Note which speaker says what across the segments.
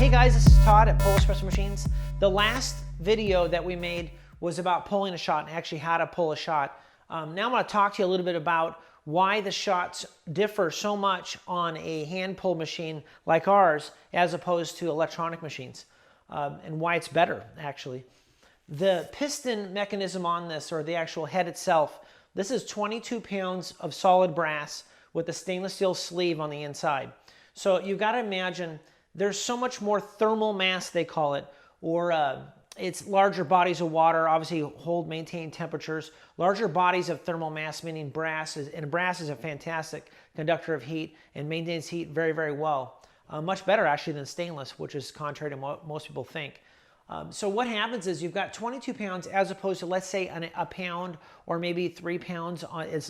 Speaker 1: Hey guys, this is Todd at Espresso Machines. The last video that we made was about pulling a shot and actually how to pull a shot. Now I'm going to talk to you a little bit about why the shots differ so much on a hand pull machine like ours as opposed to electronic machines, and why it's better actually. The piston mechanism on this, or the actual head itself, this is 22 pounds of solid brass with a stainless steel sleeve on the inside. So you've got to imagine there's so much more thermal mass, they call it, or it's larger bodies of water, obviously maintain temperatures, larger bodies of thermal mass, meaning brass is a fantastic conductor of heat and maintains heat very, very well. Much better actually than stainless, which is contrary to what most people think. So what happens is you've got 22 pounds as opposed to, let's say, a pound or maybe 3 pounds,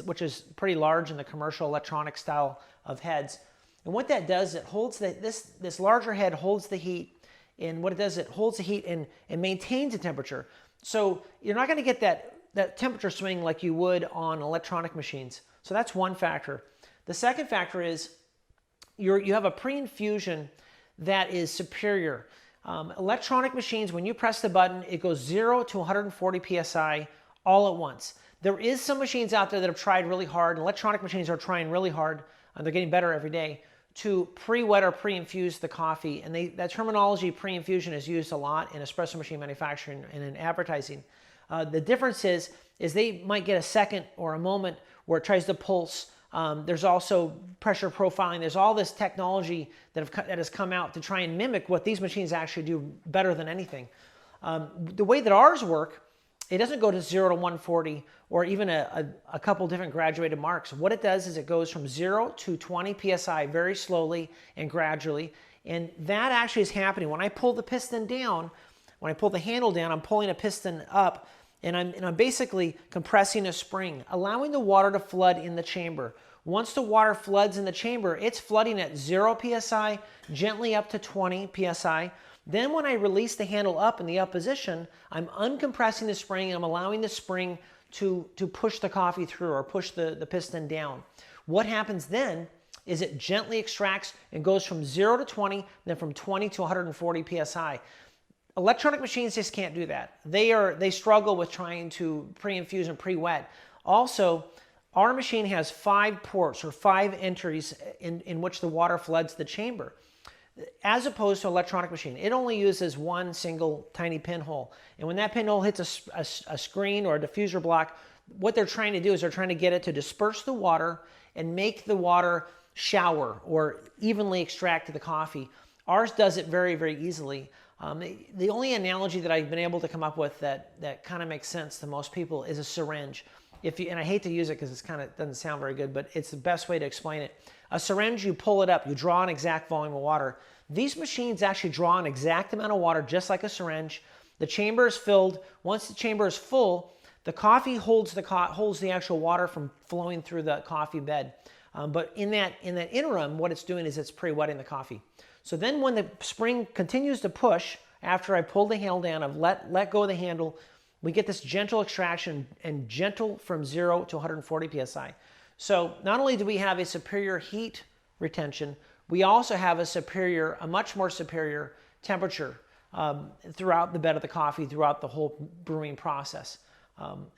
Speaker 1: which is pretty large in the commercial electronic style of heads. And what that does, it holds this larger head holds the heat, and what it does, it holds the heat and maintains the temperature. So you're not going to get that temperature swing like you would on electronic machines. So that's one factor. The second factor is you have a pre-infusion that is superior. Electronic machines, when you press the button, it goes 0 to 140 psi all at once. There is some machines out there that have tried really hard, and electronic machines are trying really hard, and they're getting better every day, to pre-wet or pre-infuse the coffee. And that terminology, pre-infusion, is used a lot in espresso machine manufacturing and in advertising. The difference is they might get a second or a moment where it tries to pulse. There's also pressure profiling. There's all this technology that has come out to try and mimic what these machines actually do better than anything. The way that ours work, it doesn't go to 0 to 140 or even a couple different graduated marks. What it does is it goes from 0 to 20 psi very slowly and gradually. And that actually is happening. When I pull the piston down, when I pull the handle down, I'm pulling a piston up, and I'm basically compressing a spring, allowing the water to flood in the chamber. Once the water floods in the chamber, it's flooding at 0 psi, gently up to 20 psi. Then when I release the handle up in the up position, I'm uncompressing the spring and I'm allowing the spring to push the coffee through or push the piston down. What happens then is it gently extracts and goes from 0 to 20, then from 20 to 140 psi. Electronic machines just can't do that. They struggle with trying to pre-infuse and pre-wet. Also, our machine has 5 ports or 5 entries in which the water floods the chamber. As opposed to an electronic machine, it only uses one single tiny pinhole. And when that pinhole hits a screen or a diffuser block, what they're trying to do is they're trying to get it to disperse the water and make the water shower or evenly extract the coffee. Ours does it very, very easily. The only analogy that I've been able to come up with that kind of makes sense to most people is a syringe. And I hate to use it because it doesn't sound very good, but it's the best way to explain it. A syringe, you pull it up, you draw an exact volume of water. These machines actually draw an exact amount of water just like a syringe. The chamber is filled. Once the chamber is full, the coffee holds the actual water from flowing through the coffee bed. But in that interim, what it's doing is it's pre-wetting the coffee. So then when the spring continues to push, after I pull the handle down, I've let go of the handle, we get this gentle extraction, and gentle from 0 to 140 psi. So not only do we have a superior heat retention, we also have a much more superior temperature throughout the bed of the coffee, throughout the whole brewing process.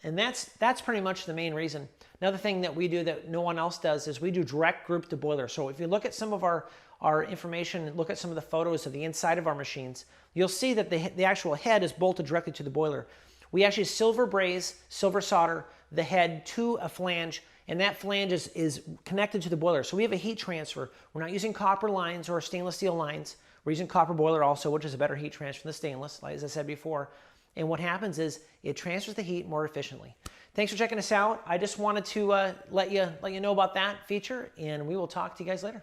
Speaker 1: And that's pretty much the main reason. Another thing that we do that no one else does is we do direct group to boiler. So if you look at some of our information and look at some of the photos of the inside of our machines, you'll see that the actual head is bolted directly to the boiler. We actually silver solder the head to a flange, and that flange is connected to the boiler. So we have a heat transfer. We're not using copper lines or stainless steel lines. We're using copper boiler also, which is a better heat transfer than the stainless, like as I said before. And what happens is it transfers the heat more efficiently. Thanks for checking us out. I just wanted to let you know about that feature, and we will talk to you guys later.